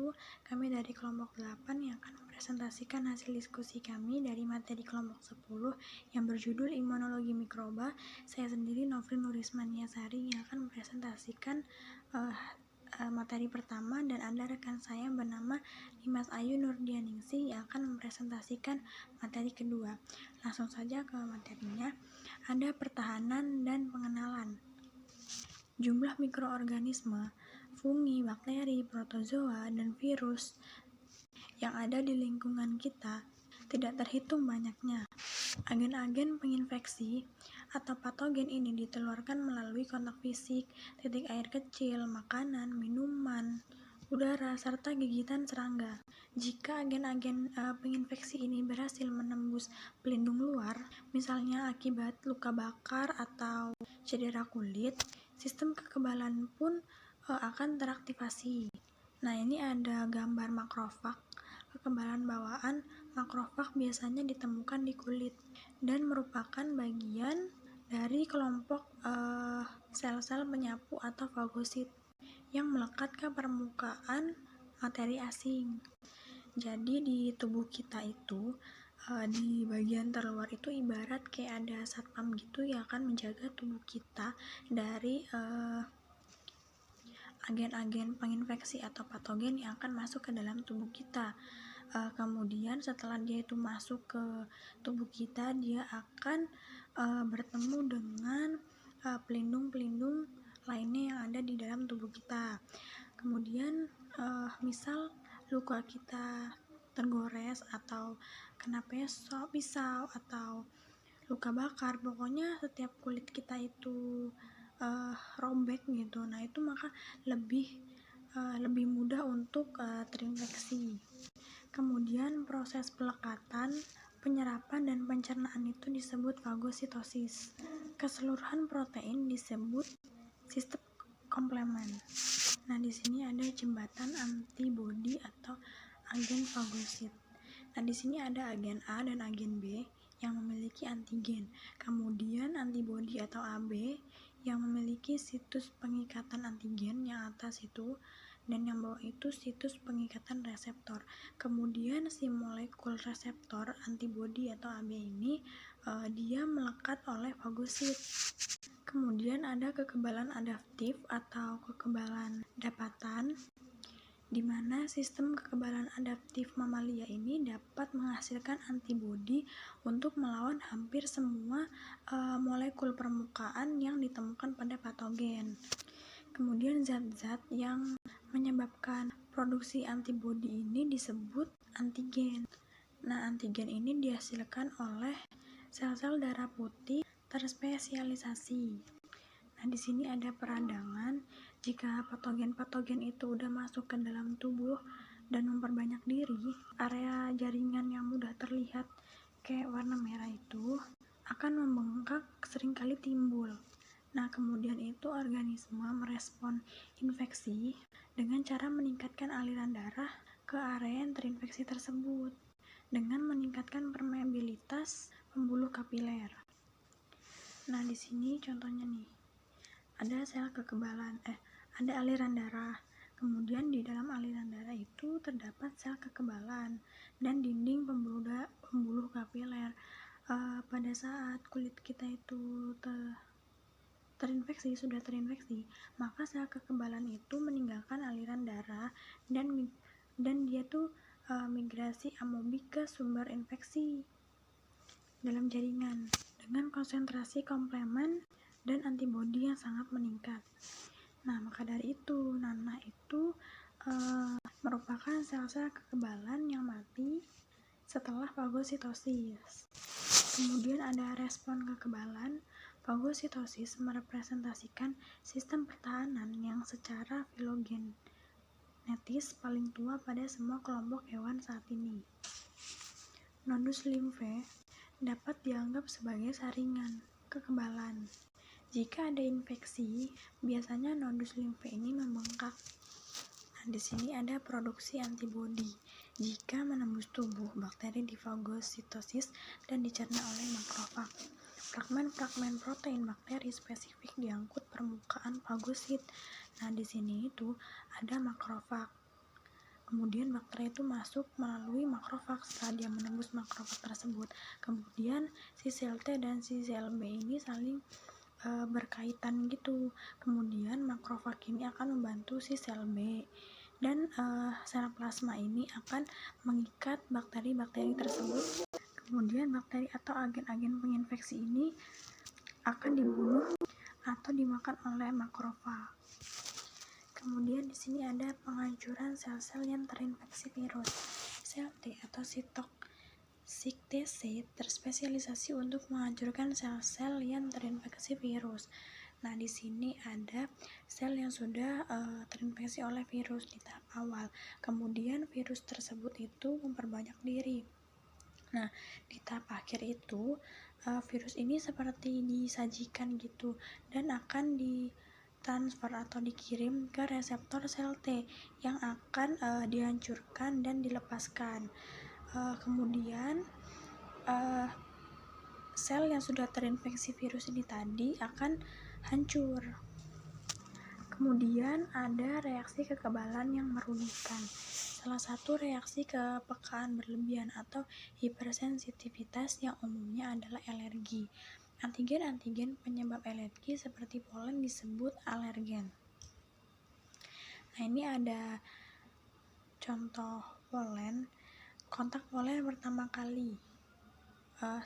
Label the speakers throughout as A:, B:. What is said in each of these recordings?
A: itu, kami dari kelompok 8 yang akan mempresentasikan hasil diskusi kami dari materi kelompok 10 yang berjudul Imunologi Mikroba. Saya sendiri Novrin Nurismania Sari yang akan mempresentasikan materi pertama, dan ada rekan saya bernama Dimas Ayu Nurdianingsih yang akan mempresentasikan materi kedua. Langsung saja ke materinya. Ada pertahanan dan pengenalan. Jumlah mikroorganisme, fungi, bakteri, protozoa, dan virus yang ada di lingkungan kita tidak terhitung banyaknya. Agen-agen penginfeksi atau patogen ini ditularkan melalui kontak fisik, titik air kecil, makanan, minuman, udara, serta gigitan serangga. Jika agen-agen penginfeksi ini berhasil menembus pelindung luar, misalnya akibat luka bakar atau cedera kulit, sistem kekebalan pun akan teraktivasi. Nah, ini ada gambar makrofag. Kekebalan bawaan makrofag biasanya ditemukan di kulit dan merupakan bagian dari kelompok sel-sel penyapu atau fagosit yang melekat ke permukaan materi asing. Jadi di tubuh kita itu di bagian terluar itu ibarat kayak ada satpam gitu yang akan menjaga tubuh kita dari agen-agen penginfeksi atau patogen yang akan masuk ke dalam tubuh kita. Kemudian setelah dia itu masuk ke tubuh kita, dia akan bertemu dengan pelindung-pelindung lainnya yang ada di dalam tubuh kita. Kemudian misal luka kita tergores atau kena pisau atau luka bakar, pokoknya setiap kulit kita itu robek gitu, nah itu maka lebih mudah untuk terinfeksi. Kemudian proses pelekatan, penyerapan, dan pencernaan itu disebut fagositosis. Keseluruhan protein disebut sistem komplement. Nah, di sini ada jembatan antibodi atau agen fagosit. Nah, di sini ada agen A dan agen B yang memiliki antigen. Kemudian antibodi atau AB yang memiliki situs pengikatan antigen yang atas itu, dan yang bawah itu situs pengikatan reseptor. Kemudian si molekul reseptor antibodi atau AB ini dia melekat oleh fagosit. Kemudian ada kekebalan adaptif atau kekebalan dapatan, di mana sistem kekebalan adaptif mamalia ini dapat menghasilkan antibodi untuk melawan hampir semua molekul permukaan yang ditemukan pada patogen. Kemudian zat-zat yang menyebabkan produksi antibodi ini disebut antigen. Nah, antigen ini dihasilkan oleh sel-sel darah putih terspesialisasi. Nah, di sini ada peradangan. Jika patogen-patogen itu udah masuk ke dalam tubuh dan memperbanyak diri, area jaringan yang mudah terlihat kayak warna merah itu akan membengkak, seringkali timbul. Nah, kemudian itu organisme merespon infeksi dengan cara meningkatkan aliran darah ke area yang terinfeksi tersebut dengan meningkatkan permeabilitas pembuluh kapiler. Nah, di sini contohnya nih. Ada sel kekebalan, ada aliran darah. Kemudian di dalam aliran darah itu terdapat sel kekebalan dan dinding pembuluh kapiler. Pada saat kulit kita itu sudah terinfeksi, maka sel kekebalan itu meninggalkan aliran darah dan dia tuh migrasi amobik ke sumber infeksi dalam jaringan dengan konsentrasi komplement dan antibodi yang sangat meningkat. Nah, maka dari itu nanah itu merupakan sel-sel kekebalan yang mati setelah fagositosis. Kemudian ada respon kekebalan. Fagositosis merepresentasikan sistem pertahanan yang secara filogenetis paling tua pada semua kelompok hewan saat ini. Nodus limfe dapat dianggap sebagai saringan kekebalan. Jika ada infeksi, biasanya nodus limfe ini membengkak. Nah, di sini ada produksi antibodi. Jika menembus tubuh, bakteri difagositosis dan dicerna oleh makrofag. Fragmen-fragmen protein bakteri spesifik diangkut permukaan fagosit. Nah, di sini itu ada makrofag. Kemudian bakteri itu masuk melalui makrofag. Setelah dia menembus makrofag tersebut, kemudian si sel T dan si sel B ini saling berkaitan gitu. Kemudian makrofag ini akan membantu si sel B, dan sel plasma ini akan mengikat bakteri-bakteri tersebut. Kemudian bakteri atau agen-agen penginfeksi ini akan dibunuh atau dimakan oleh makrofag. Kemudian di sini ada penghancuran sel-sel yang terinfeksi virus. Sel T atau sitotoksik TC terspesialisasi untuk menghancurkan sel-sel yang terinfeksi virus. Nah, di sini ada sel yang sudah terinfeksi oleh virus di tahap awal. Kemudian virus tersebut itu memperbanyak diri. Nah, di tahap akhir itu virus ini seperti disajikan gitu, dan akan ditransfer atau dikirim ke reseptor sel T yang akan dihancurkan dan dilepaskan. Kemudian sel yang sudah terinfeksi virus ini tadi akan hancur. Kemudian ada reaksi kekebalan yang merugikan. Salah satu reaksi kepekaan berlebihan atau hipersensitivitas yang umumnya adalah alergi. Antigen-antigen penyebab alergi seperti polen disebut alergen. Nah, ini ada contoh polen. Kontak polen pertama kali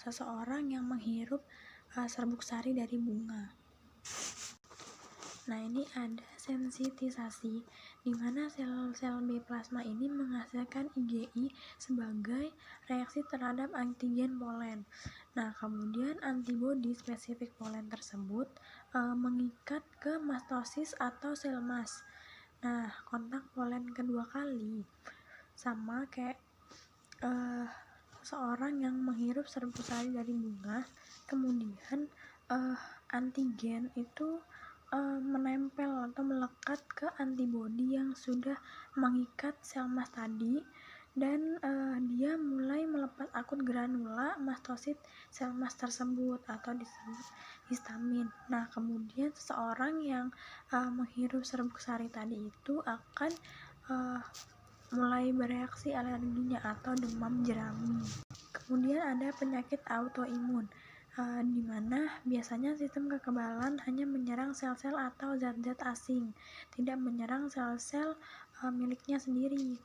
A: seseorang yang menghirup serbuk sari dari bunga. Nah, ini ada sensitisasi, di mana sel-sel B plasma ini menghasilkan IgI sebagai reaksi terhadap antigen polen. Nah, kemudian antibodi spesifik polen tersebut mengikat ke mastosis atau sel mas. Nah, kontak polen kedua kali sama kayak seorang yang menghirup serbuk sari dari bunga. Kemudian antigen itu menempel atau melekat ke antibodi yang sudah mengikat sel mas tadi, dan dia mulai melepas akut granula mastosit sel mas tersebut atau disebut histamin. Nah, kemudian seseorang yang menghirup serbuk sari tadi itu akan mulai bereaksi alerginya atau demam jerami. Kemudian ada penyakit autoimun, di mana biasanya sistem kekebalan hanya menyerang sel-sel atau zat-zat asing, tidak menyerang sel-sel miliknya sendiri.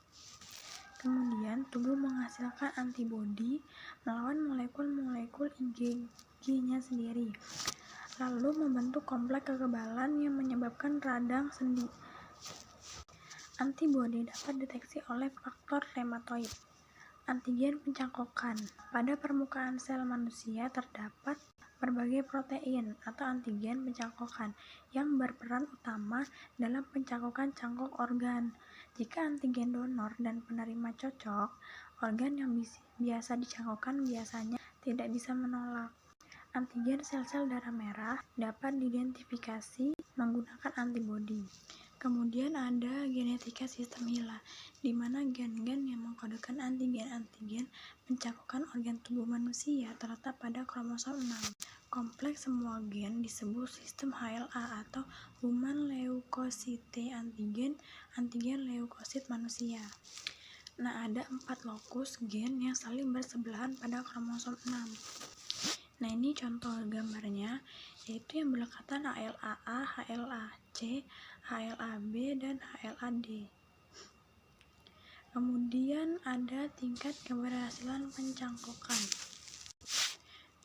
A: Kemudian tubuh menghasilkan antibodi melawan molekul-molekul IgG-nya sendiri, lalu membentuk kompleks kekebalan yang menyebabkan radang sendi. Antibodi dapat deteksi oleh faktor rematoid. Antigen pencangkokan. Pada permukaan sel manusia terdapat berbagai protein atau antigen pencangkokan yang berperan utama dalam pencangkokan cangkok organ. Jika antigen donor dan penerima cocok, organ yang biasa dicangkokkan biasanya tidak bisa menolak. Antigen sel-sel darah merah dapat diidentifikasi menggunakan antibodi. Kemudian ada genetika sistem HeLa, di mana gen-gen yang mengkodekan antigen-antigen pencangkokan organ tubuh manusia terletak pada kromosom 6. Kompleks semua gen disebut sistem HLA atau Human Leukocyte antigen leukosit manusia. Nah, ada 4 lokus gen yang saling bersebelahan pada kromosom 6. Nah, ini contoh gambarnya, yaitu yang berdekatan HLA-A, HLA-C, HLA-B, dan HLA-D. Kemudian ada tingkat keberhasilan pencangkokan.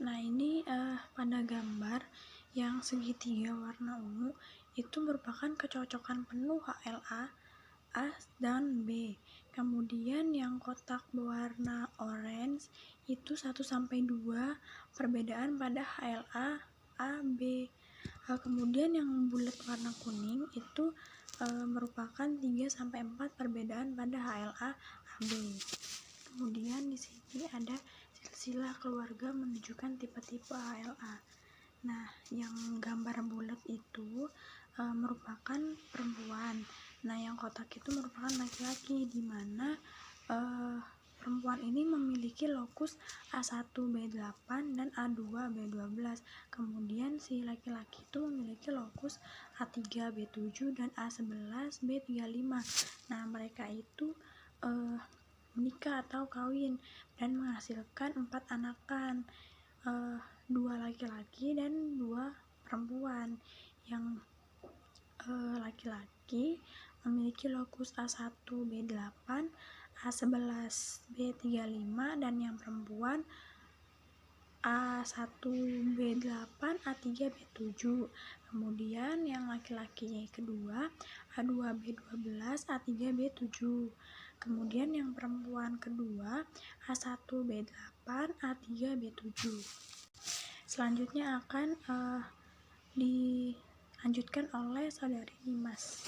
A: Nah, ini pada gambar yang segitiga warna ungu itu merupakan kecocokan penuh HLA A dan B. Kemudian yang kotak berwarna orange itu 1-2 perbedaan pada HLA A, B. Kemudian yang bulat warna kuning itu merupakan 3-4 perbedaan pada HLA AB. Kemudian di sini ada silsilah keluarga menunjukkan tipe-tipe HLA. Nah, yang gambar bulat itu merupakan perempuan. Nah, yang kotak itu merupakan laki-laki, di mana perempuan ini memiliki lokus A1B8 dan A2B12. Kemudian si laki-laki itu memiliki lokus A3B7 dan A11B35. Nah, mereka itu menikah atau kawin dan menghasilkan 4 anakan, 2 laki-laki dan 2 perempuan. Yang laki-laki memiliki lokus A1, B8, A11, B35, dan yang perempuan A1, B8, A3, B7. Kemudian yang laki-lakinya kedua A2, B12, A3, B7. Kemudian yang perempuan kedua A1, B8, A3, B7. Selanjutnya akan dilanjutkan oleh saudari Dimas.